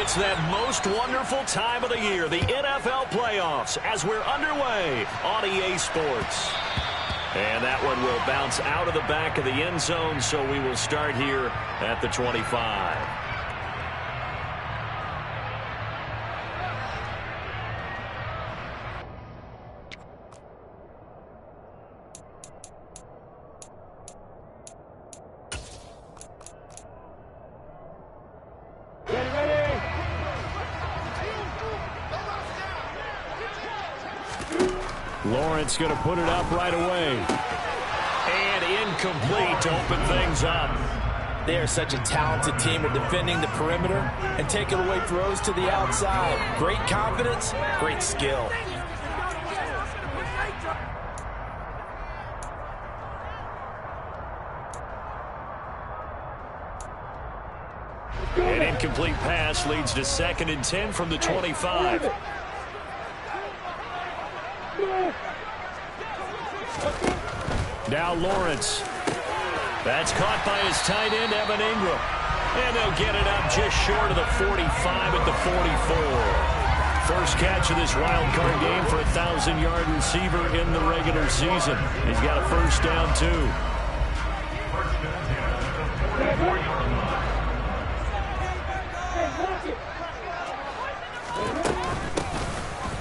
It's that most wonderful time of the year, the NFL playoffs, as we're underway on EA Sports. And that one will bounce out of the back of the end zone, so we will start here at the 25. Lawrence going to put it up right away. And incomplete to open things up. They are such a talented team at defending the perimeter and taking away throws to the outside. Great confidence, great skill. An incomplete pass leads to 2nd and 10 from the 25. Now Lawrence. That's caught by his tight end, Evan Ingram. And they'll get it up just short of the 45 at the 44. First catch of this wild card game for a 1,000-yard receiver in the regular season. He's got a first down, too.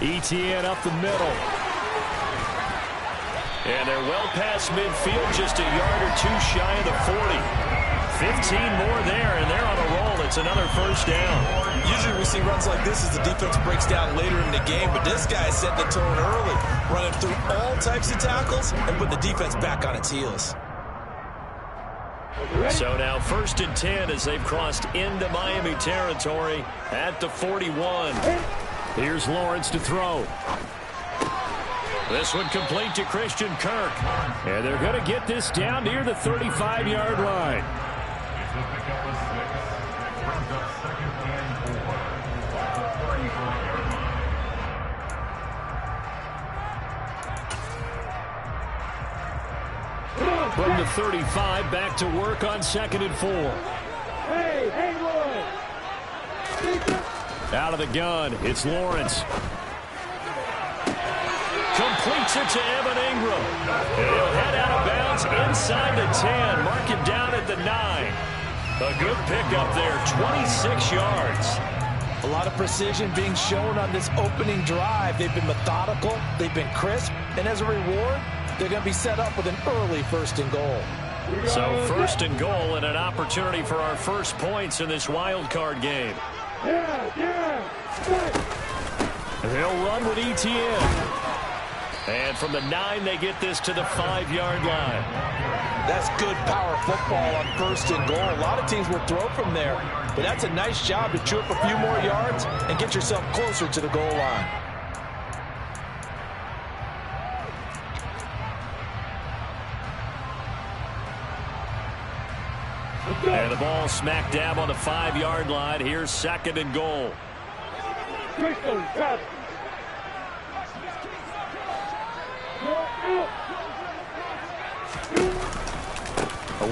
Etienne up the middle. And they're well past midfield, just a yard or two shy of the 40. 15 more there, and they're on a roll. It's another first down. Usually we see runs like this as the defense breaks down later in the game, but this guy set the tone early, running through all types of tackles and putting the defense back on its heels. So now 1st and 10 as they've crossed into Miami territory at the 41. Here's Lawrence to throw. This one complete to Christian Kirk. And they're going to get this down near the 35-yard line. From the 35, back to work on 2nd and 4. Out of the gun, it's Lawrence. Completes it to Evan Ingram. And he'll head out of bounds inside the 10. Mark him down at the 9. A good pickup there, 26 yards. A lot of precision being shown on this opening drive. They've been methodical, they've been crisp, and as a reward, they're going to be set up with an early 1st and goal. So 1st and goal and an opportunity for our first points in this wild card game. They'll run with Etienne. And from the 9, they get this to the 5-yard line. That's good power football on 1st and goal. A lot of teams will throw from there, but that's a nice job to chew up a few more yards and get yourself closer to the goal line. And the ball smack dab on the 5-yard line. Here's 2nd and goal.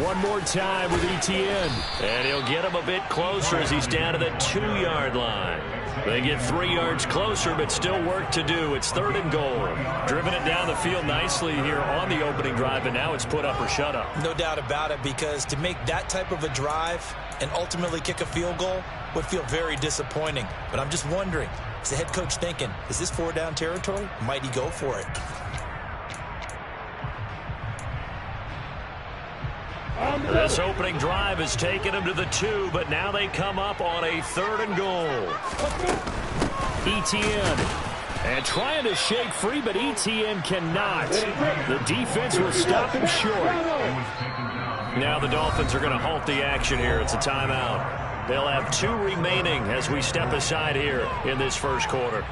One more time with Etienne. And he'll get him a bit closer as he's down to the 2-yard line. They get 3 yards closer, but still work to do. It's 3rd and goal. Driven it down the field nicely here on the opening drive, and now it's put up or shut up. No doubt about it, because to make that type of a drive and ultimately kick a field goal would feel very disappointing. But I'm just wondering, is the head coach thinking, is this 4-down territory? Might he go for it? This opening drive has taken them to the 2, but now they come up on a 3rd and goal. Etienne. And trying to shake free, but Etienne cannot. The defense will stop him short. Now the Dolphins are going to halt the action here. It's a timeout. They'll have 2 remaining as we step aside here in this first quarter.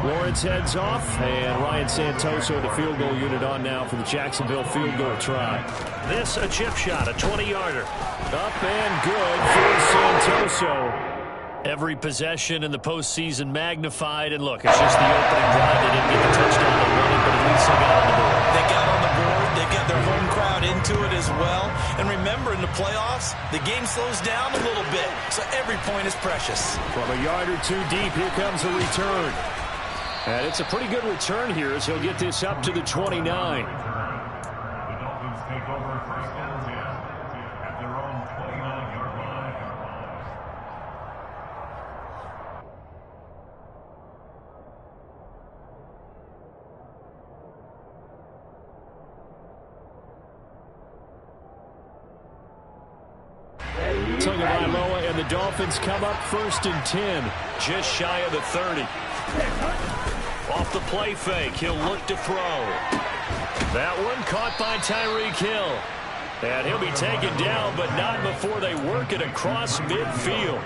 Lawrence heads off, and Ryan Santoso, the field goal unit, on now for the Jacksonville field goal try. This a chip shot, a 20-yarder. Up and good for Santoso. Every possession in the postseason magnified. And look, it's just the opening drive. They didn't get the touchdown to run it, but at least they got on the board. They got on the board. They got their home crowd into it as well. And remember, in the playoffs, the game slows down a little bit. So every point is precious. From a yard or two deep, here comes a return. And it's a pretty good return here as he'll get this up to the 29. The Dolphins take over first and 10 at their own 29-yard line. Tagovailoa and the Dolphins come up first and 10. Just shy of the 30. Off the play fake, he'll look to throw. That one caught by Tyreek Hill. And he'll be taken down, but not before they work it across midfield.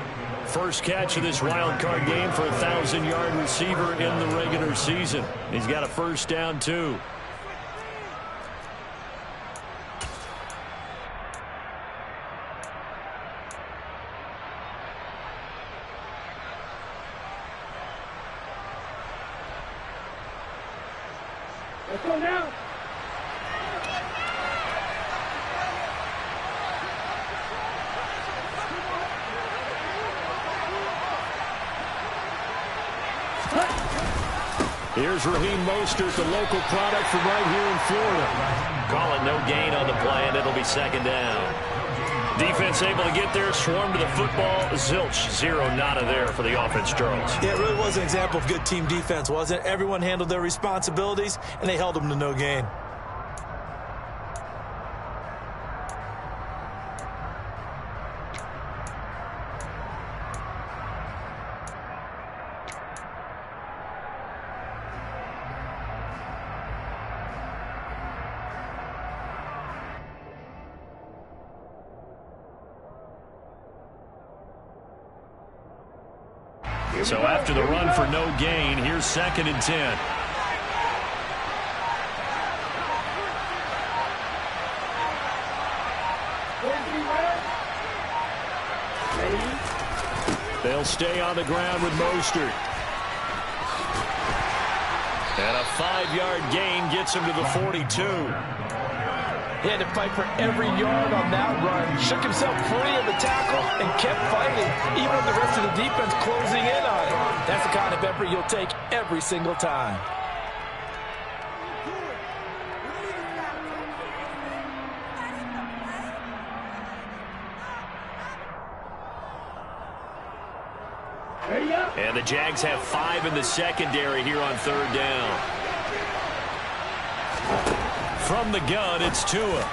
First catch of this wild card game for a 1,000-yard receiver in the regular season. He's got a first down, too. Let's go now. Here's Raheem Mostert, the local product from right here in Florida. Call it no gain on the play, and it'll be second down. Defense able to get there, swarm to the football. Zilch, zero nada there for the offense, Charles. Yeah, it really was an example of good team defense, wasn't it? Everyone handled their responsibilities, and they held them to no gain. So after the run for no gain, here's second and 10. They'll stay on the ground with Mostert. And a 5-yard gain gets him to the 42. He had to fight for every yard on that run. Shook himself free of the tackle and kept fighting, even with the rest of the defense closing in on it. That's the kind of effort you'll take every single time. And the Jags have 5 in the secondary here on third down. From the gun, it's Tua.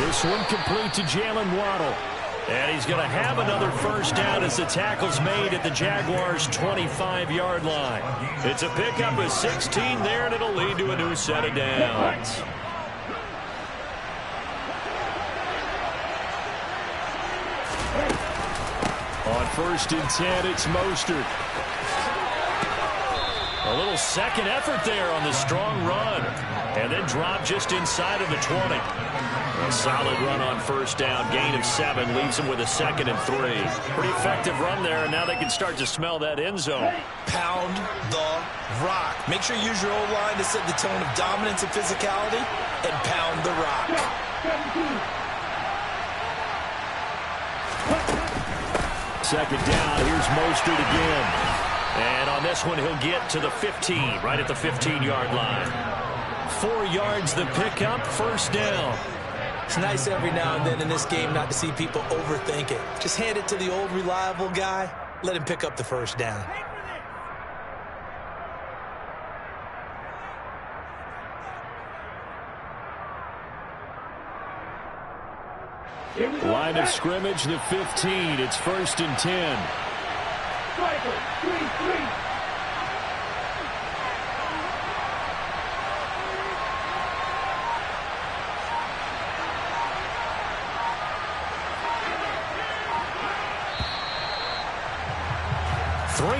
This one complete to Jalen Waddle. And he's going to have another first down as the tackle's made at the Jaguars' 25-yard line. It's a pickup of 16 there, and it'll lead to a new set of downs. On first and 10, it's Mostert. A little second effort there on the strong run. And then drop just inside of the 20. A solid run on first down. Gain of 7 leaves them with a 2nd and 3. Pretty effective run there, and now they can start to smell that end zone. Pound the rock. Make sure you use your O-line to set the tone of dominance and physicality, and pound the rock. Second down, here's Mostert again. And on this one, he'll get to the 15, right at the 15-yard line. 4 yards the pickup, first down. It's nice every now and then in this game not to see people overthink it. Just hand it to the old reliable guy. Let him pick up the first down. Line of scrimmage, the 15. It's first and 10. Striker, 3-3.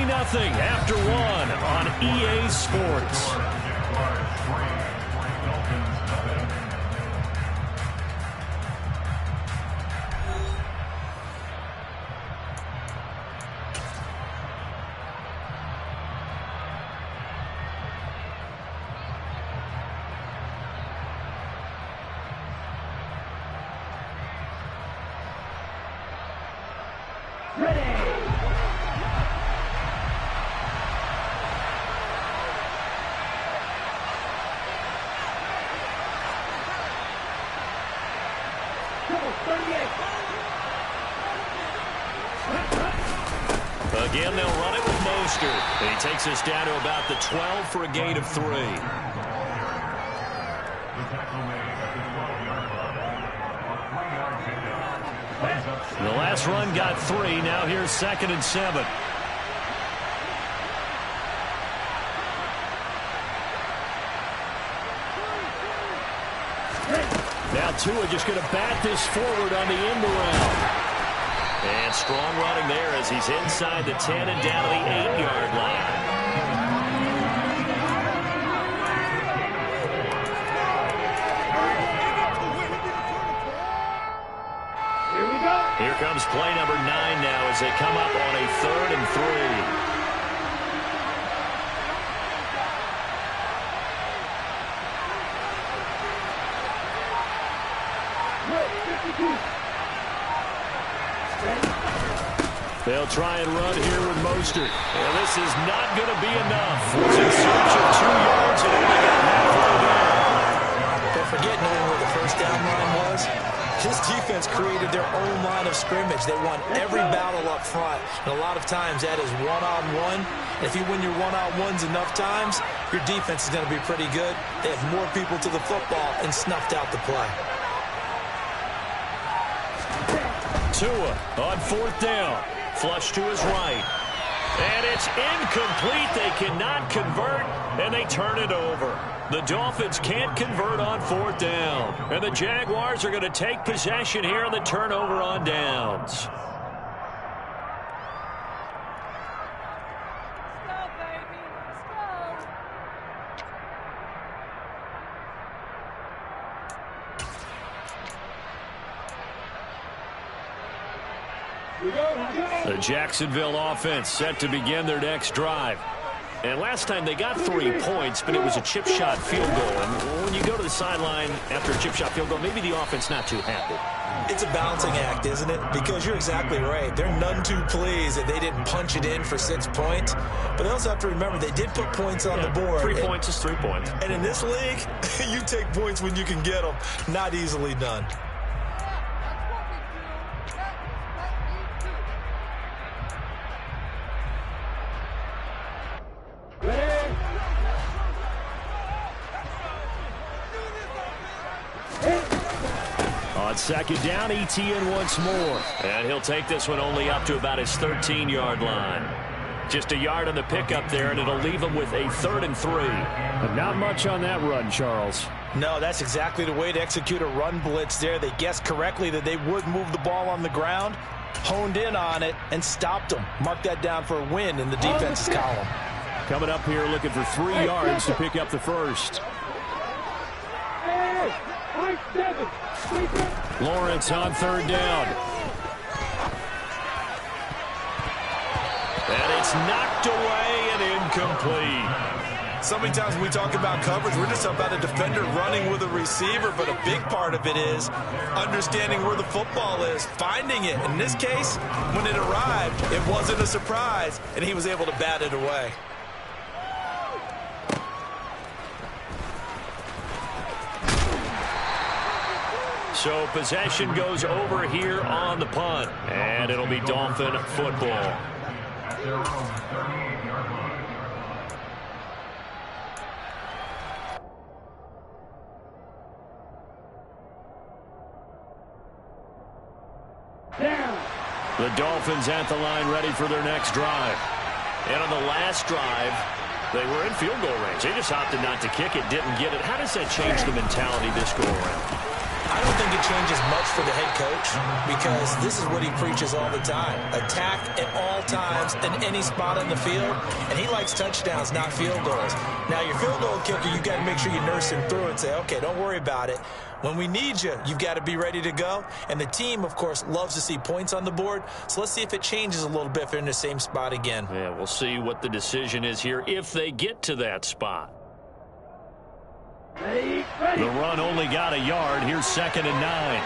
Nothing after 1 on EA Sports. Ready. Again, they'll run it with Mostert. And he takes us down to about the 12 for a gain of 3. The tackle made at the 12-yard line. A 3-yard pickup. The last run got 3. Now here's 2nd and 7. Now Tua just going to bat this forward on the end around. And strong running there as he's inside the 10 and down to the 8-yard line. Here we go. Here comes play number 9 now as they come up on a 3rd and 3. They'll try and run here with Mostert. And this is not going to be enough. Was in search of 2 yards and only got halfway there. Don't forget knowing where the first down line was. This defense created their own line of scrimmage. They won every battle up front. And a lot of times that is one-on-one. And if you win your one-on-ones enough times, your defense is going to be pretty good. They have more people to the football and snuffed out the play. Tua on 4th down. Flush to his right. And it's incomplete. They cannot convert, and they turn it over. The Dolphins can't convert on 4th down. And the Jaguars are going to take possession here on the turnover on downs. The Jacksonville offense set to begin their next drive. And last time they got 3 points, but it was a chip shot field goal. And when you go to the sideline after a chip shot field goal, maybe the offense not too happy. It's a balancing act, isn't it? Because you're exactly right. They're none too pleased that they didn't punch it in for 6 points. But they also have to remember they did put points on the board. 3 points is 3 points. And in this league, you take points when you can get them. Not easily done. On 2nd down, ETN once more. And he'll take this one only up to about his 13-yard line. Just a yard on the pickup there, and it'll leave him with a 3rd and 3. But not much on that run, Charles. No, that's exactly the way to execute a run blitz there. They guessed correctly that they would move the ball on the ground, honed in on it, and stopped them. Mark that down for a win in the defense's column. Coming up here looking for 3 yards to pick up the first. Lawrence on 3rd down. And it's knocked away and incomplete. So many times when we talk about coverage, we're just about a defender running with a receiver, but a big part of it is understanding where the football is, finding it. In this case, when it arrived, it wasn't a surprise, and he was able to bat it away. So possession goes over here on the punt, and it'll be Dolphin football. Their own 38-yard line. Down. The Dolphins at the line ready for their next drive. And on the last drive, they were in field goal range. They just opted not to kick it, didn't get it. How does that change the mentality this go around? I don't think it changes much for the head coach because this is what he preaches all the time. Attack at all times in any spot on the field, and he likes touchdowns, not field goals. Now, your field goal kicker, you've got to make sure you nurse him through and say, okay, don't worry about it. When we need you, you've got to be ready to go. And the team, of course, loves to see points on the board. So let's see if it changes a little bit if they're in the same spot again. Yeah, we'll see what the decision is here if they get to that spot. Ready. The run only got a yard. Here's 2nd and 9.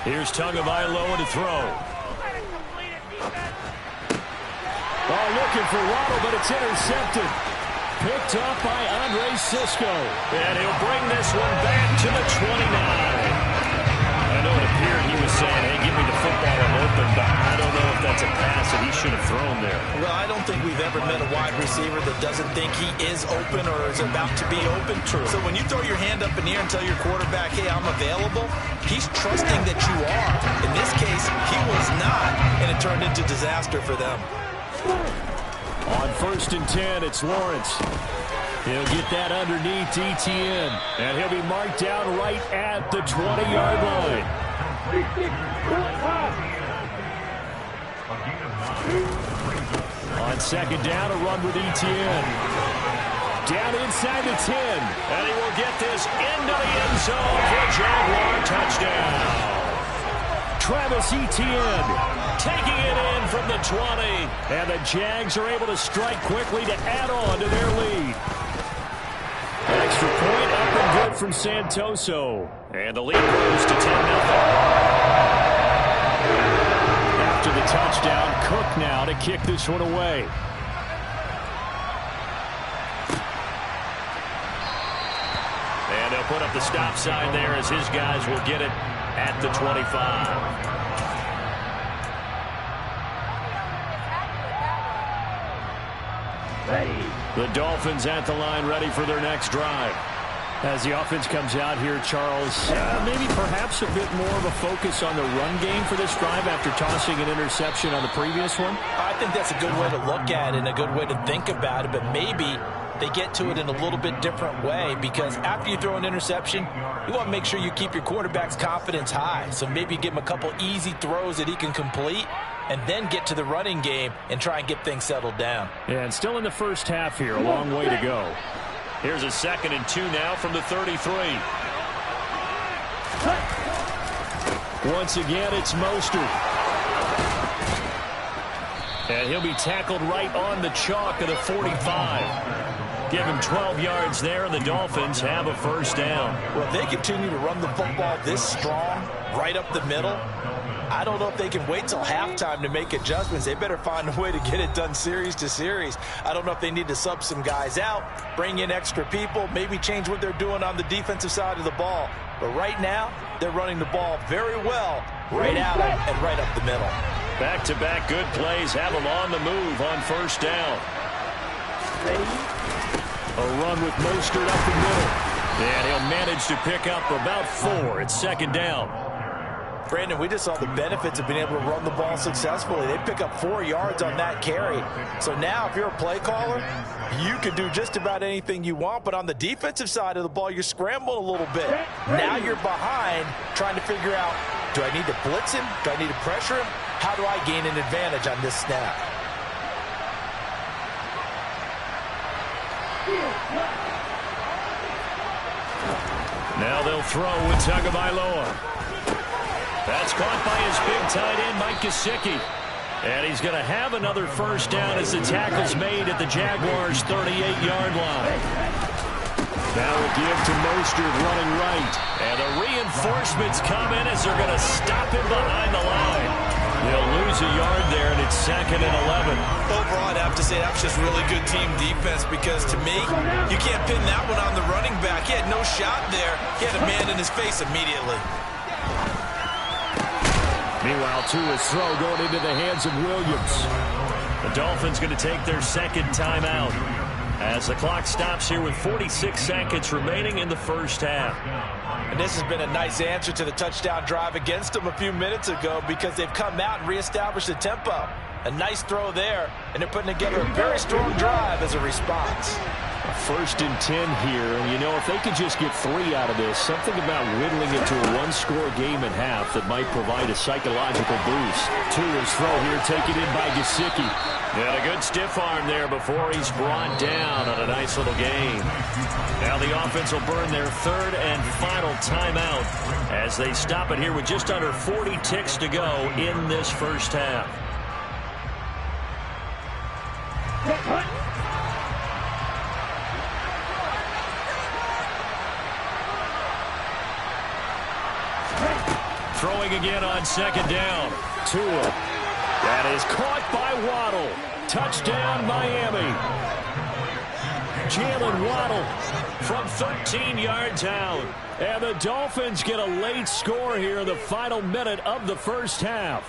Here's Tagovailoa to throw. Oh, looking for Waddle, but it's intercepted. Picked up by Andre Sisco. And he'll bring this one back to the 29. I know it appeared he was saying, hey, give me the football, I'm open, but I don't know if that's a pass that he should have thrown there. Well, I don't think we've ever met a wide receiver that doesn't think he is open or is about to be open. True. So when you throw your hand up in the air and tell your quarterback, hey, I'm available, he's trusting that you are. In this case, he was not, and it turned into disaster for them. On 1st and 10, it's Lawrence. He'll get that underneath Etienne, and he'll be marked down right at the 20-yard line. On 2nd down, a run with Etienne. Down inside the 10. And he will get this into the end zone for a Jaguar touchdown. Travis Etienne Taking it in from the 20. And the Jags are able to strike quickly to add on to their lead. Extra point up and good from Santoso. And the lead grows to 10-0. After the touchdown, Cook now to kick this one away. And they'll put up the stop sign there as his guys will get it at the 25. The Dolphins at the line, ready for their next drive. As the offense comes out here, Charles, maybe perhaps a bit more of a focus on the run game for this drive after tossing an interception on the previous one? I think that's a good way to look at it and a good way to think about it, but maybe they get to it in a little bit different way, because after you throw an interception, you want to make sure you keep your quarterback's confidence high. So maybe give him a couple easy throws that he can complete, and then get to the running game and try and get things settled down. Yeah, and still in the first half here, a long way to go. Here's a 2nd and 2 now from the 33. Once again, it's Mostert. And he'll be tackled right on the chalk of the 45. Give him 12 yards there, and the Dolphins have a first down. Well, if they continue to run the football this strong, right up the middle, I don't know if they can wait till halftime to make adjustments. They better find a way to get it done series to series. I don't know if they need to sub some guys out, bring in extra people, maybe change what they're doing on the defensive side of the ball. But right now, they're running the ball very well, right at them and right up the middle. Back-to-back good plays have them on the move on first down. A run with Mostert up the middle. And he'll manage to pick up about 4. It's 2nd down. Brandon, we just saw the benefits of being able to run the ball successfully. They pick up 4 yards on that carry. So now if you're a play caller, you can do just about anything you want. But on the defensive side of the ball, you're scrambling a little bit. Now you're behind trying to figure out, do I need to blitz him? Do I need to pressure him? How do I gain an advantage on this snap? Now they'll throw with Tagovailoa. That's caught by his big tight end, Mike Gesicki. And he's going to have another first down as the tackle's made at the Jaguars' 38-yard line. Now a give to Mostert running right. And the reinforcements come in as they're going to stop him behind the line. They'll lose a yard there, and it's 2nd and 11. Overall, I'd have to say that's just really good team defense, because to me, you can't pin that one on the running back. He had no shot there. He had a man in his face immediately. Meanwhile, Tua's throw going into the hands of Williams. The Dolphins going to take their 2nd timeout as the clock stops here with 46 seconds remaining in the first half. And this has been a nice answer to the touchdown drive against them a few minutes ago, because they've come out and reestablished the tempo. A nice throw there, and they're putting together a very strong drive as a response. 1st and 10 here, and you know, if they could just get 3 out of this, something about whittling it to a one-score game at half that might provide a psychological boost. Tua's throw here taken in by Gesicki. And a good stiff arm there before he's brought down on a nice little game. Now the offense will burn their 3rd and final timeout as they stop it here with just under 40 ticks to go in this first half. Throwing again on second down. Tua. That is caught by Waddle. Touchdown, Miami. Jalen Waddle from 13 yards out. And the Dolphins get a late score here in the final minute of the first half.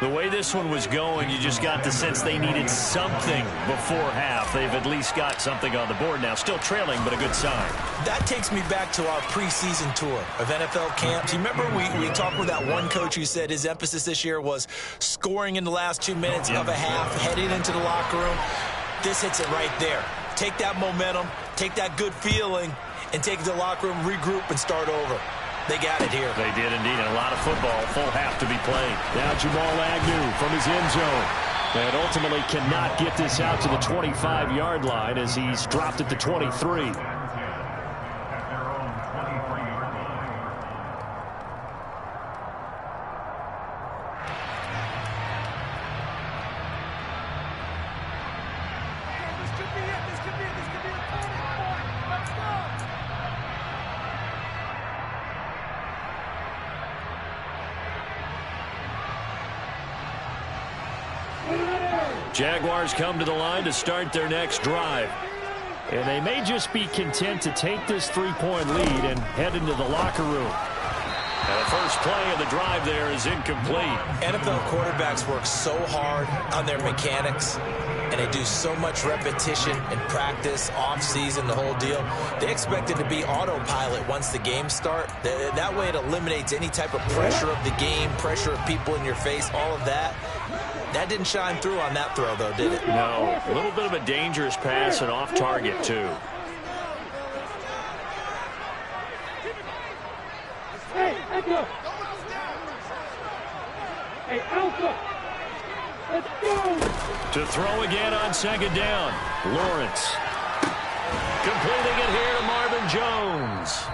The way this one was going, you just got the sense they needed something before half. They've at least got something on the board now. Still trailing, but a good sign. That takes me back to our preseason tour of NFL camps. You remember we talked with that one coach who said his emphasis this year was scoring in the last 2 minutes of a half, heading into the locker room. This hits it right there. Take that momentum, take that good feeling, and take it to the locker room, regroup, and start over. They got it here. They did indeed, and a lot of football, full half to be played. Now Jamal Agnew from his end zone. And ultimately cannot get this out to the 25-yard line as he's dropped at the 23. Jaguars come to the line to start their next drive. And they may just be content to take this 3-point lead and head into the locker room. And the first play of the drive there is incomplete. NFL quarterbacks work so hard on their mechanics, and they do so much repetition and practice, off-season, the whole deal. They expect it to be autopilot once the games start. That way it eliminates any type of pressure of the game, pressure of people in your face, all of that. That didn't shine through on that throw, though, did it? No. A little bit of a dangerous pass and off target, too. Hey, Alpha! Hey, Alpha! Let's go! To throw again on second down. Lawrence. Completing it here to Marvin Jones.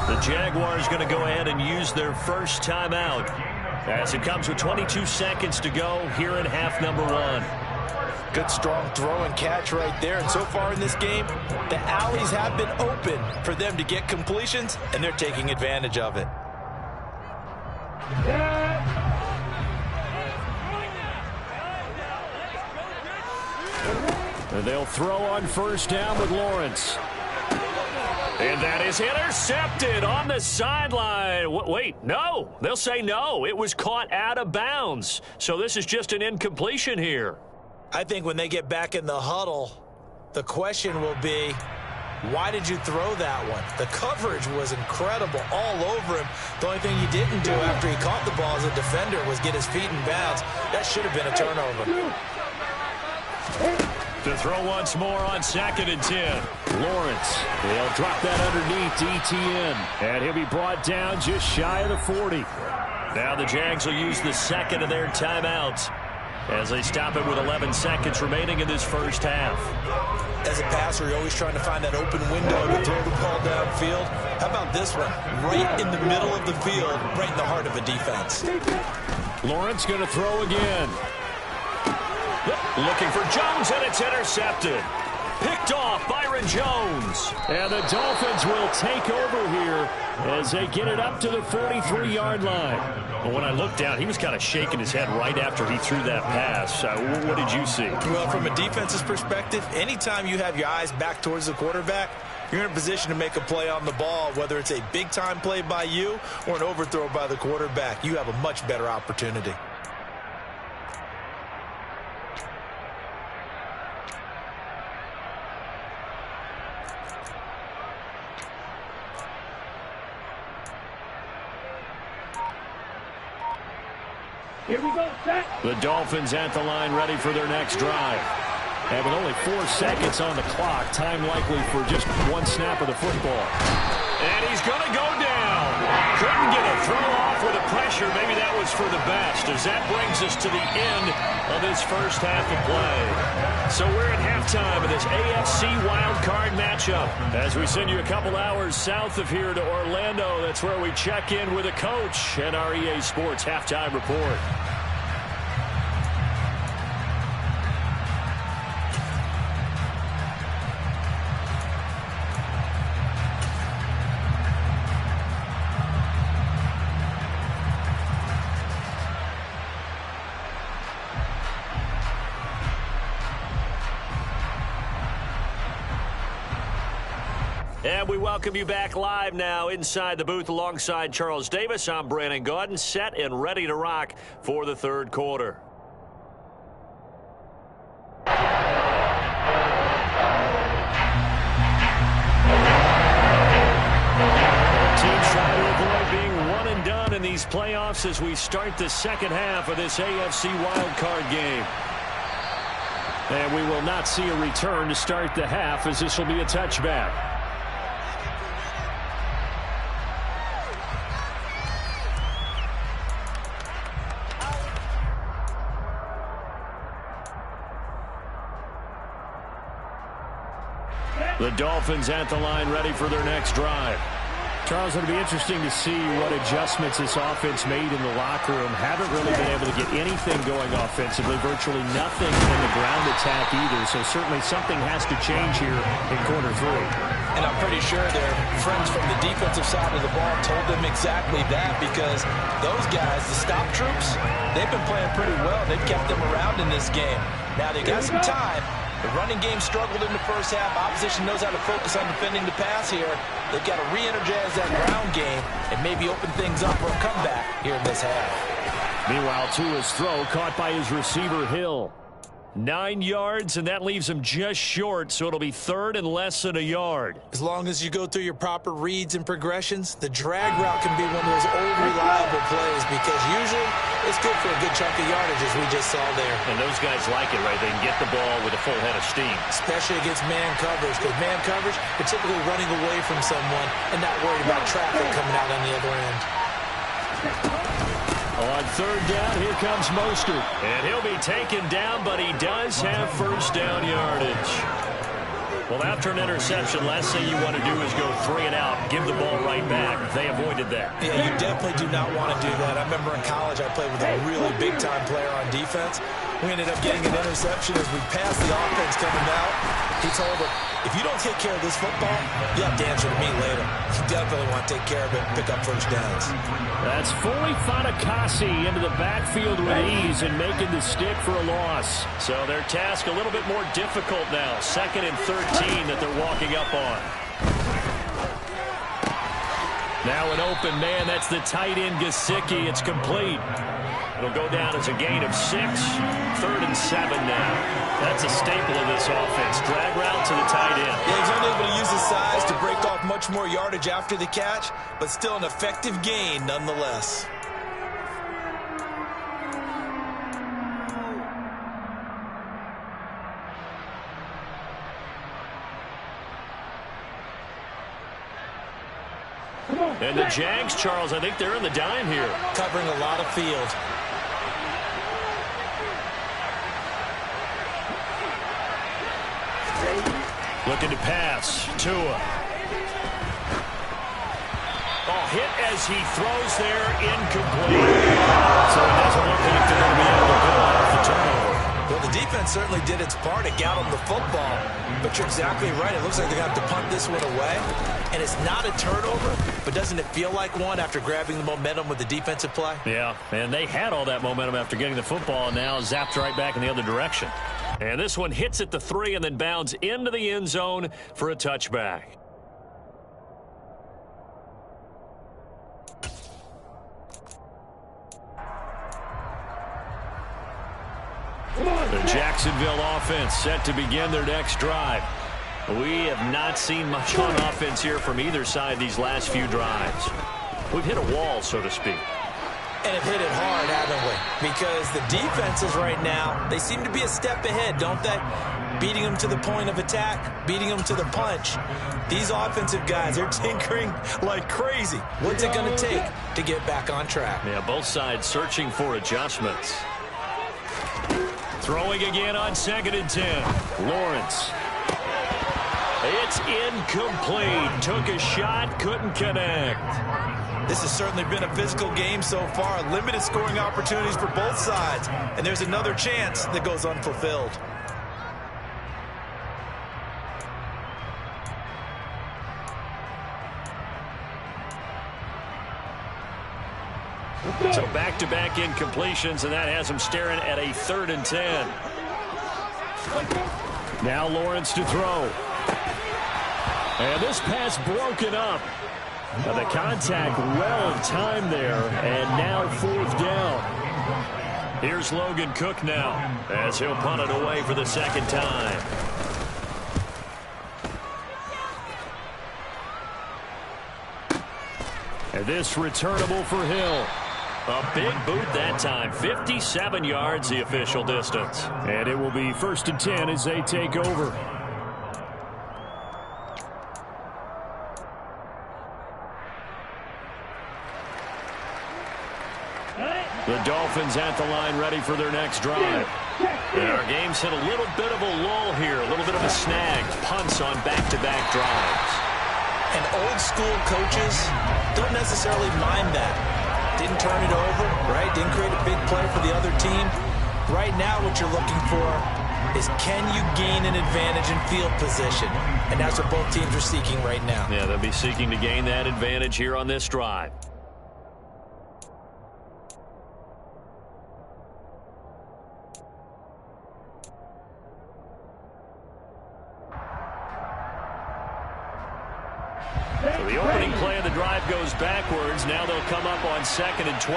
The Jaguars going to go ahead and use their first timeout, as it comes with 22 seconds to go here in half number one. Good strong throw and catch right there. And so far in this game, the alleys have been open for them to get completions, and they're taking advantage of it. And they'll throw on first down with Lawrence. And that is intercepted on the sideline. Wait, no. They'll say no. It was caught out of bounds. So this is just an incompletion here. I think when they get back in the huddle, the question will be, why did you throw that one? The coverage was incredible all over him. The only thing he didn't do after he caught the ball as a defender was get his feet in bounds. That should have been a turnover. To throw once more on 2nd and 10. Lawrence, they'll drop that underneath to Etienne. And he'll be brought down just shy of the 40. Now the Jags will use the second of their timeouts as they stop it with 11 seconds remaining in this first half. As a passer, you're always trying to find that open window to throw the ball downfield. How about this one? Right in the middle of the field, right in the heart of a defense. Lawrence going to throw again. Looking for Jones, and it's intercepted. Picked off Byron Jones. And the Dolphins will take over here as they get it up to the 43-yard line. Well, when I looked down, he was kind of shaking his head right after he threw that pass. What did you see? Well, from a defense's perspective, anytime you have your eyes back towards the quarterback, you're in a position to make a play on the ball, whether it's a big-time play by you or an overthrow by the quarterback. You have a much better opportunity. Here we go, set. The Dolphins at the line ready for their next drive. And with only 4 seconds on the clock, time likely for just one snap of the football. And he's going to go down. Couldn't get a throw off with the pressure. Maybe that was for the best, as that brings us to the end of this first half of play. So we're at halftime of this AFC wildcard matchup. As we send you a couple hours south of here to Orlando, that's where we check in with a coach and our EA Sports halftime report. And we welcome you back live now inside the booth alongside Charles Davis. I'm Brandon Gaudin, set and ready to rock for the third quarter. Teams trying to avoid being one and done in these playoffs as we start the second half of this AFC wildcard game. And we will not see a return to start the half, as this will be a touchback. The Dolphins at the line, ready for their next drive. Charles, it'll be interesting to see what adjustments this offense made in the locker room. Haven't really been able to get anything going offensively, virtually nothing in the ground attack either. So certainly something has to change here in quarter three. And I'm pretty sure their friends from the defensive side of the ball told them exactly that, because those guys, the stop troops, they've been playing pretty well. They've kept them around in this game. Now they got some time. The running game struggled in the first half. Opposition knows how to focus on defending the pass here. They've got to re-energize that ground game and maybe open things up for a comeback here in this half. Meanwhile, Tua's throw caught by his receiver, Hill. 9 yards, and that leaves him just short, so it'll be third and less than a yard. As long as you go through your proper reads and progressions, the drag route can be one of those old reliable plays, because usually it's good for a good chunk of yardage, as we just saw there. And those guys like it, right? They can get the ball with a full head of steam. Especially against man coverage, because man coverage, you're typically running away from someone and not worried about traffic coming out on the other end. On third down, here comes Mostert. And he'll be taken down, but he does have first down yardage. Well, after an interception, last thing you want to do is go 3 and out, give the ball right back. They avoided that. Yeah, you definitely do not want to do that. I remember in college I played with a really big-time player on defense. We ended up getting an interception as we passed the offense coming out. He told him, if you don't take care of this football, you have to answer to me later. You definitely want to take care of it and pick up first downs. That's fully Fatukasi into the backfield with ease and making the stick for a loss. So their task a little bit more difficult now. 2nd and 13 that they're walking up on. Now an open man. That's the tight end, Gesicki. It's complete. It'll go down as a gain of 6. 3rd and 7 now. That's a staple of this offense. Drag route to the tight end. Yeah, he's only able to use his size to break off much more yardage after the catch, but still an effective gain nonetheless. And the Jags, Charles, I think they're in the dime here. Covering a lot of field. Looking to pass. Tua. Oh, hit as he throws there. Incomplete. So it doesn't look like they're going to be able to pull off the turnover. Well, the defense certainly did its part to get them the football. But you're exactly right. It looks like they're going to have to punt this one away. And it's not a turnover, but doesn't it feel like one after grabbing the momentum with the defensive play? Yeah, and they had all that momentum after getting the football, and now zapped right back in the other direction. And this one hits at the 3 and then bounds into the end zone for a touchback. The Jacksonville offense set to begin their next drive. We have not seen much on offense here from either side these last few drives. We've hit a wall, so to speak. And have hit it hard, haven't we? Because the defenses right now, they seem to be a step ahead, don't they? Beating them to the point of attack, beating them to the punch. These offensive guys, they're tinkering like crazy. What's it going to take to get back on track? Yeah, both sides searching for adjustments. Throwing again on 2nd and 10. Lawrence. It's incomplete. Took a shot, couldn't connect. This has certainly been a physical game so far. Limited scoring opportunities for both sides. And there's another chance that goes unfulfilled. So back-to-back incompletions, and that has him staring at a 3rd and 10. Now Lawrence to throw. And this pass broken up. Now the contact well timed there, and now fourth down. Here's Logan Cook now, as he'll punt it away for the second time. And this returnable for Hill. A big boot that time. 57 yards, the official distance. And it will be 1st and 10 as they take over. The Dolphins at the line ready for their next drive. And our game's hit a little bit of a lull here, a little bit of a snag. Punts on back-to-back drives. And old school coaches don't necessarily mind that. Didn't turn it over, right? Didn't create a big play for the other team. Right now what you're looking for is, can you gain an advantage in field position? And that's what both teams are seeking right now. Yeah, they'll be seeking to gain that advantage here on this drive. So the opening play of the drive goes backwards. Now they'll come up on 2nd and 12.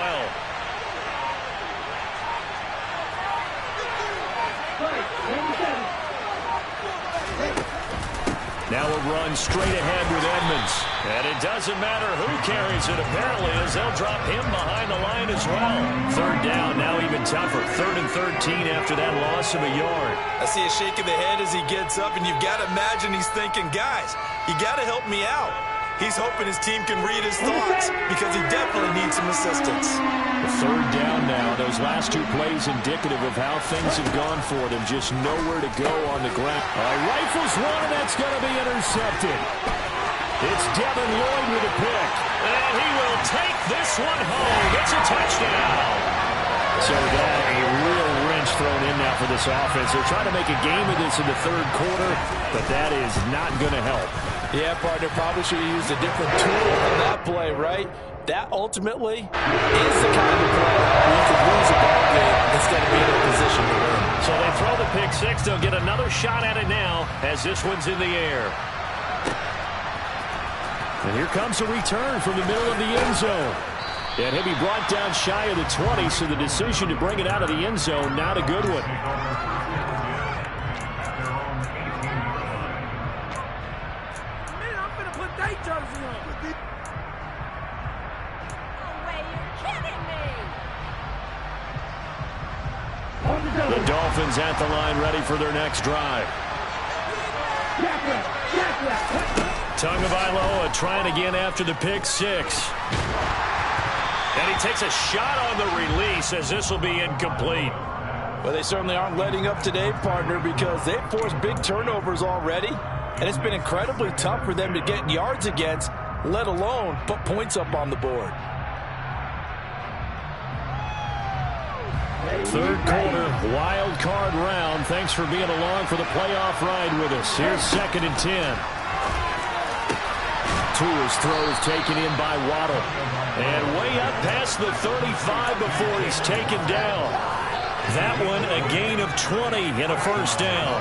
Now a run straight ahead with Edmonds. And it doesn't matter who carries it, apparently, as they'll drop him behind the line as well. 3rd down, now even tougher. 3rd and 13 after that loss of a yard. I see a shake of the head as he gets up, and you've got to imagine he's thinking, guys, you got to help me out. He's hoping his team can read his thoughts because he definitely needs some assistance. The 3rd down now. Those last 2 plays indicative of how things have gone for them. Just nowhere to go on the ground. Rifles one, and that's going to be intercepted. It's Devin Lloyd with a pick. And he will take this one home. It's a touchdown. So that a real wrench thrown in now for this offense. They're trying to make a game of this in the 3rd quarter, but that is not going to help. Yeah, partner, probably should have used a different tool on that play, right? That ultimately is the kind of play where you can lose a ball game instead of being in a position to win. So they throw the pick six. They'll get another shot at it now as this one's in the air. And here comes a return from the middle of the end zone. And he'll be brought down shy of the 20, so the decision to bring it out of the end zone, not a good one. The Dolphins at the line ready for their next drive. Tagovailoa trying again after the pick six. And he takes a shot on the release as this will be incomplete. Well, they certainly aren't letting up today, partner, because they've forced big turnovers already. And it's been incredibly tough for them to get yards against, let alone put points up on the board. 3rd quarter, wild card round. Thanks for being along for the playoff ride with us. Here's 2nd and 10. Tua's throw is taken in by Waddle. And way up past the 35 before he's taken down. That one a gain of 20 and a 1st down.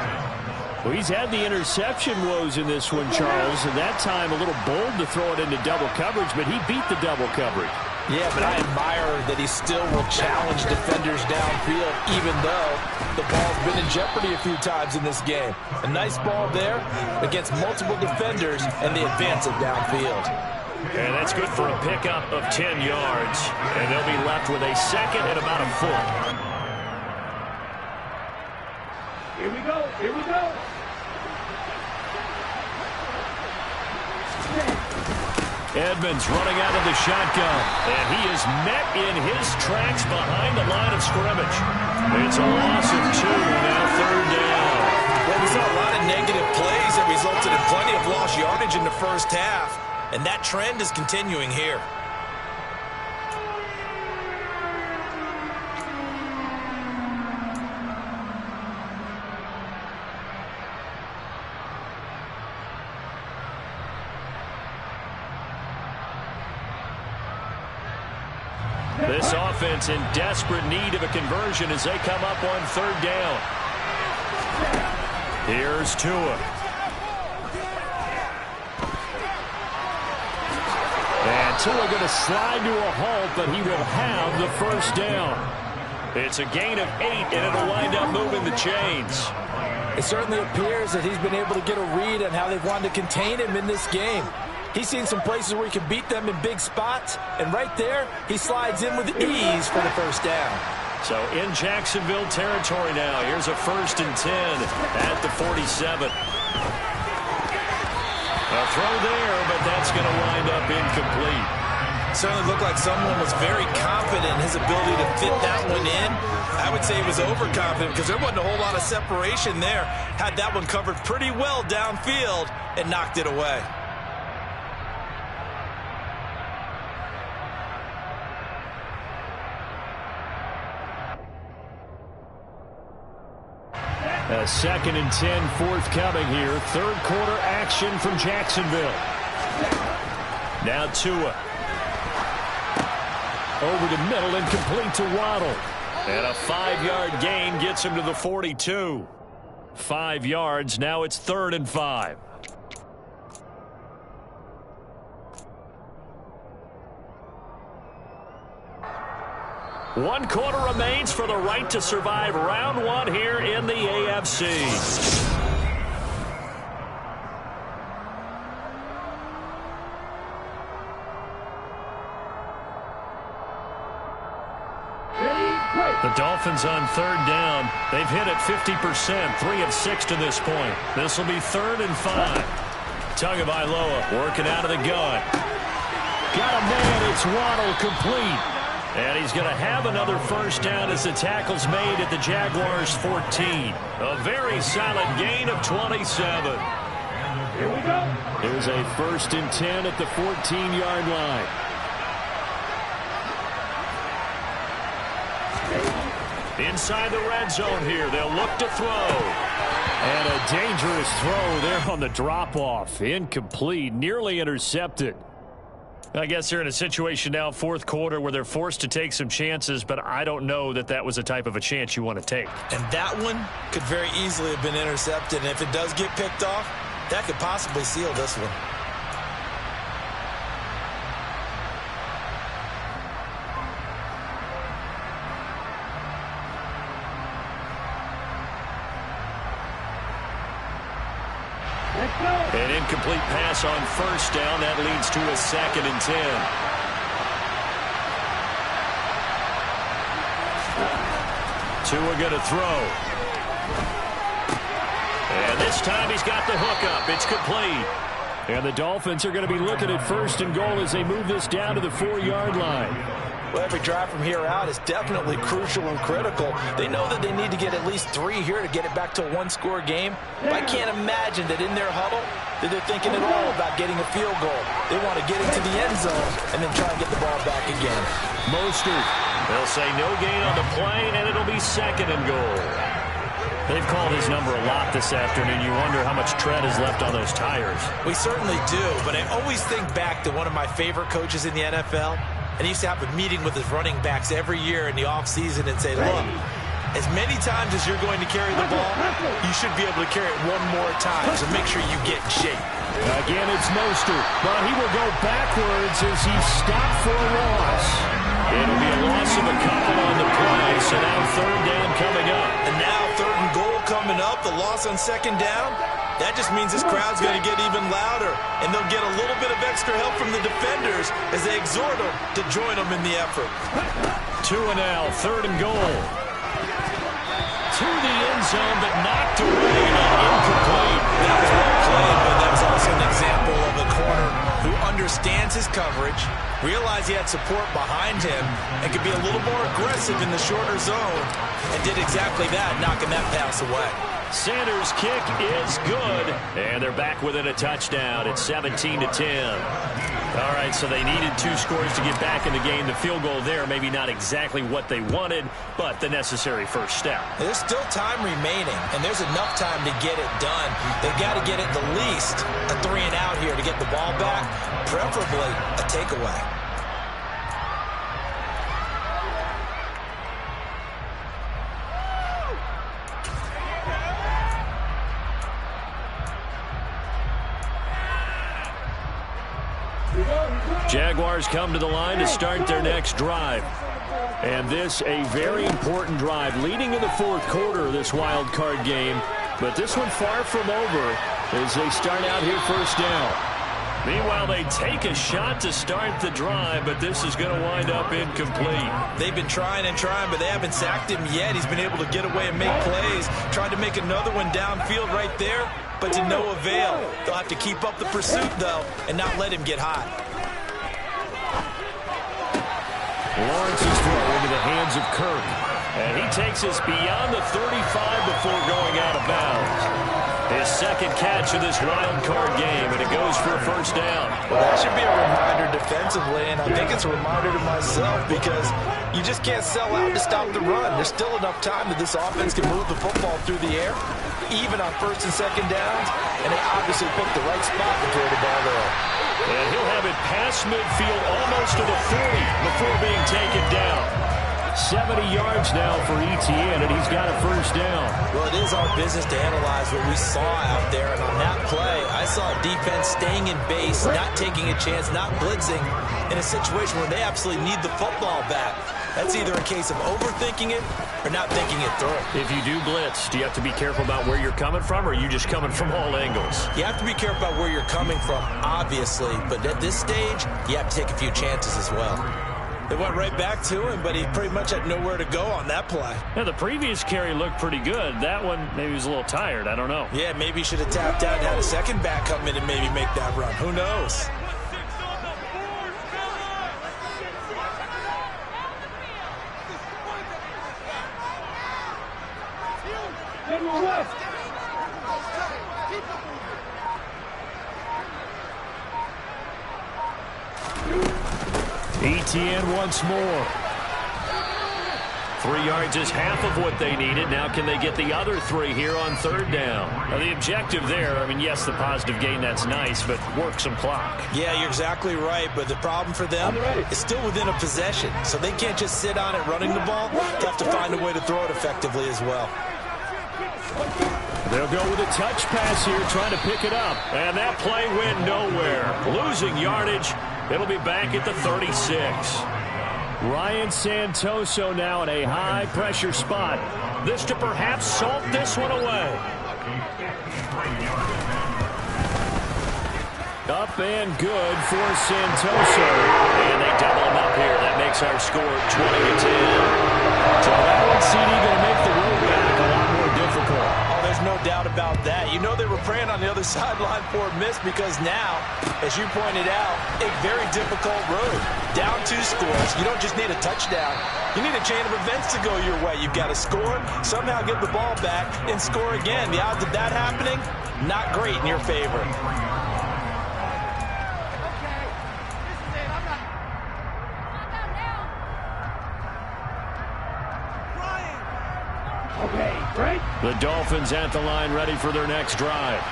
Well, he's had the interception woes in this one, Charles. And that time a little bold to throw it into double coverage, but he beat the double coverage. Yeah, but I admire that he still will challenge defenders downfield, even though the ball's been in jeopardy a few times in this game. A nice ball there against multiple defenders, and they advance it downfield. And that's good for a pickup of 10 yards. And they'll be left with a 2nd and about a foot. Here we go. Here we go. Edmonds running out of the shotgun. And he is met in his tracks behind the line of scrimmage. It's a loss of 2, now 3rd down. Well, we saw a lot of negative plays that resulted in plenty of lost yardage in the first half. And that trend is continuing here. This offense in desperate need of a conversion as they come up on 3rd down. Here's Tua. Tua going to slide to a halt, but he will have the first down. It's a gain of 8, and it'll wind up moving the chains. It certainly appears that he's been able to get a read on how they've wanted to contain him in this game. He's seen some places where he can beat them in big spots, and right there, he slides in with ease for the first down. So in Jacksonville territory now. Here's a 1st and 10 at the 47. A throw there, but that's going to wind up incomplete. Certainly looked like someone was very confident in his ability to fit that one in. I would say he was overconfident because there wasn't a whole lot of separation there. Had that one covered pretty well downfield and knocked it away. A 2nd and 10 forthcoming here. 3rd quarter action from Jacksonville. Now Tua. Over the middle and complete to Waddle. And a 5-yard gain gets him to the 42. 5 yards. Now it's 3rd and 5. One quarter remains for the right to survive round 1 here in the AFC. The Dolphins on 3rd down. They've hit it 50%, 3 of 6 to this point. This will be 3rd and 5. Tagovailoa working out of the gun. Got a man, it's Waddle, complete. And he's going to have another first down as the tackle's made at the Jaguars' 14. A very solid gain of 27. Here we go. Here's a 1st and 10 at the 14-yard line. Inside the red zone here. They'll look to throw. And a dangerous throw there on the drop-off. Incomplete. Nearly intercepted. I guess they're in a situation now, 4th quarter, where they're forced to take some chances, but I don't know that that was the type of a chance you want to take. And that one could very easily have been intercepted. And if it does get picked off, that could possibly seal this one. An incomplete pass on 1st down. That leads to a 2nd and 10. Tua going to throw. And this time he's got the hook up. It's complete. And the Dolphins are going to be looking at 1st and goal as they move this down to the 4-yard line. Well, every drive from here out is definitely crucial and critical. They know that they need to get at least 3 here to get it back to a 1-score game. But I can't imagine that in their huddle that they're thinking at all about getting a field goal. They want to get into the end zone and then try and get the ball back again. Mostert. They'll say no gain on the play, and it'll be 2nd and goal. They've called his number a lot this afternoon. You wonder how much tread is left on those tires. We certainly do, but I always think back to one of my favorite coaches in the NFL. And he used to have a meeting with his running backs every year in the offseason and say, look, as many times as you're going to carry the ball, you should be able to carry it one more time. So make sure you get in shape. Again, it's Mostert, but he will go backwards as he's stopped for a loss. It'll be a loss of a couple on the play, so now 3rd down coming up. And now 3rd and goal coming up, the loss on 2nd down. That just means this crowd's going to get even louder, and they'll get a little bit of extra help from the defenders as they exhort them to join them in the effort. Tua now, 3rd and goal. To the end zone, but knocked away and incomplete. That was well played, but that was also an example of a corner who understands his coverage, realized he had support behind him, and could be a little more aggressive in the shorter zone, and did exactly that, knocking that pass away. Sanders' kick is good, and they're back within a touchdown. It's 17-10. All right, so they needed 2 scores to get back in the game. The field goal there, maybe not exactly what they wanted, but the necessary first step. There's still time remaining, and there's enough time to get it done. They've got to get at the least a 3 and out here to get the ball back, preferably a takeaway. Jaguars come to the line to start their next drive. And this a very important drive leading in the fourth quarter of this wild card game. But this one far from over as they start out here first down. Meanwhile, they take a shot to start the drive, but this is going to wind up incomplete. They've been trying and trying, but they haven't sacked him yet. He's been able to get away and make plays. Tried to make another one downfield right there, but to no avail. They'll have to keep up the pursuit, though, and not let him get hot. Lawrence's throw into the hands of Kirk. And he takes us beyond the 35 before going out of bounds. His second catch of this wild card game, and it goes for a first down. Well, that should be a reminder defensively, and I think it's a reminder to myself because you just can't sell out to stop the run. There's still enough time that this offense can move the football through the air, even on first and second downs, and they obviously picked the right spot to throw the ball there. And he'll have it past midfield almost to the 40 before being taken down. 70 yards now for Etienne, and he's got a first down. Well, it is our business to analyze what we saw out there, and on that play, I saw a defense staying in base, not taking a chance, not blitzing, in a situation where they absolutely need the football back. That's either a case of overthinking it or not thinking it through. If you do blitz, do you have to be careful about where you're coming from, or are you just coming from all angles? You have to be careful about where you're coming from, obviously, but at this stage, you have to take a few chances as well. They went right back to him, but he pretty much had nowhere to go on that play. Yeah, the previous carry looked pretty good. That one, maybe he was a little tired. I don't know. Yeah, maybe he should have tapped out and had a second back come in and maybe make that run. Who knows? Etienne once more. 3 yards is half of what they needed. Now can they get the other 3 here on third down? Now the objective there, I mean, yes, the positive gain, that's nice, but work some clock. Yeah, you're exactly right, but the problem for them is still within a possession, so they can't just sit on it running the ball. They have to find a way to throw it effectively as well. They'll go with a touch pass here, trying to pick it up. And that play went nowhere. Losing yardage. It'll be back at the 36. Ryan Santoso now in a high-pressure spot. This to perhaps salt this one away. Up and good for Santoso. And they double him up here. That makes our score 20-10. So that one, CD, going to make the road back a lot more difficult. Oh, there's no doubt about that. You know they were praying on the other sideline for a miss because now, as you pointed out, a very difficult road. Down 2 scores. You don't just need a touchdown. You need a chain of events to go your way. You've got to score, somehow get the ball back, and score again. The odds of that happening, not great in your favor. The Dolphins at the line ready for their next drive.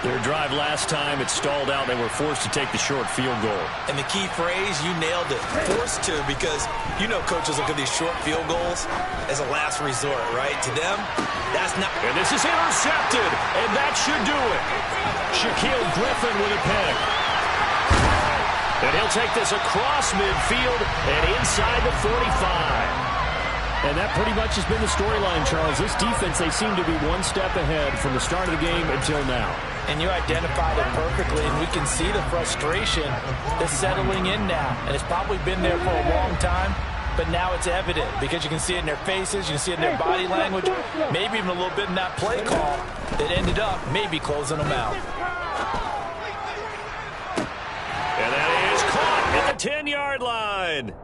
Their drive last time, it stalled out. They were forced to take the short field goal. And the key phrase, you nailed it. Forced to, because you know coaches look at these short field goals as a last resort, right? To them, that's not. And this is intercepted, and that should do it. Shaquille Griffin with a pick. And he'll take this across midfield and inside the 45. And that pretty much has been the storyline, Charles. This defense, they seem to be one step ahead from the start of the game until now. And you identified it perfectly, and we can see the frustration that's settling in now. And it's probably been there for a long time, but now it's evident because you can see it in their faces, you can see it in their body language, maybe even a little bit in that play call that ended up maybe closing them out. And that is caught at the 10-yard line.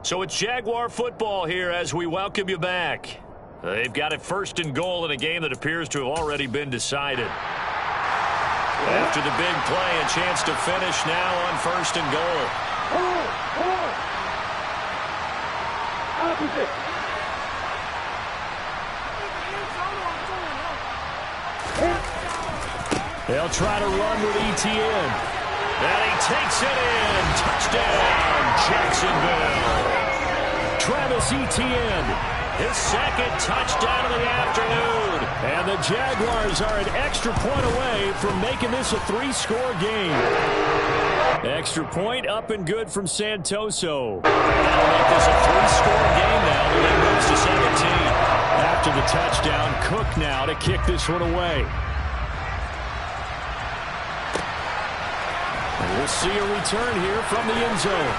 So it's Jaguar football here as we welcome you back. They've got it first and goal in a game that appears to have already been decided. After the big play, a chance to finish now on first and goal. They'll try to run with Etienne. And he takes it in. Touchdown, Jacksonville. Travis Etienne, his second touchdown of the afternoon. And the Jaguars are an extra point away from making this a 3-score game. Extra point up and good from Santoso. That'll make this a 3-score game now. The lead moves to 17. After the touchdown, Cook now to kick this one away. And we'll see a return here from the end zone.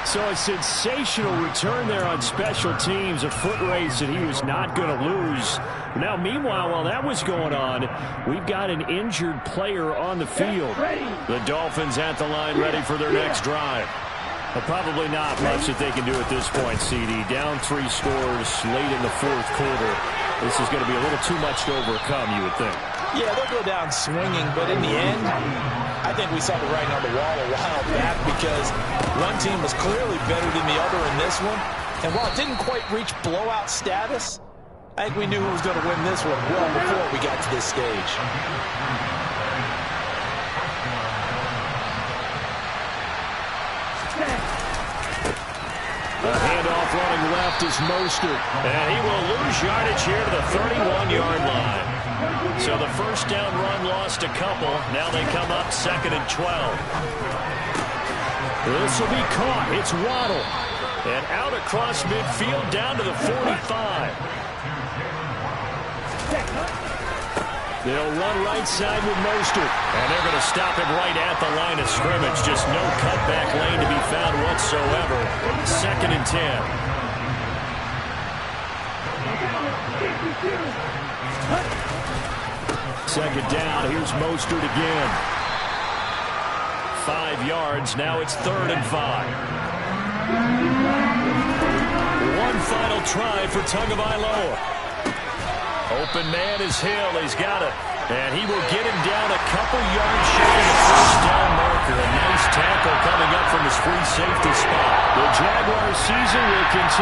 So a sensational return there on special teams, a foot race that he was not going to lose. Now, meanwhile, while that was going on, we've got an injured player on the field. The Dolphins at the line ready for their next drive. Probably not much that they can do at this point, CD. Down 3 scores late in the 4th quarter. This is going to be a little too much to overcome, you would think. Yeah, they'll go down swinging, but in the end, I think we saw the writing on the wall a while back because one team was clearly better than the other in this one. And while it didn't quite reach blowout status, I think we knew who was going to win this one well before we got to this stage. A handoff running left is Mostert. And he will lose yardage here to the 31-yard line. So the first down run lost a couple. Now they come up 2nd and 12. This will be caught. It's Waddle. And out across midfield down to the 45. They'll run right side with Mostert. And they're going to stop him right at the line of scrimmage. Just no cutback lane to be found whatsoever. 2nd and 10. Second down. Here's Mostert again. 5 yards. Now it's 3rd and 5. One final try for Tagovailoa. Open man is Hill. He's got it. And he will get him down a couple yards short of the first down marker. A nice tackle coming up from his free safety spot. The Jaguars season will continue.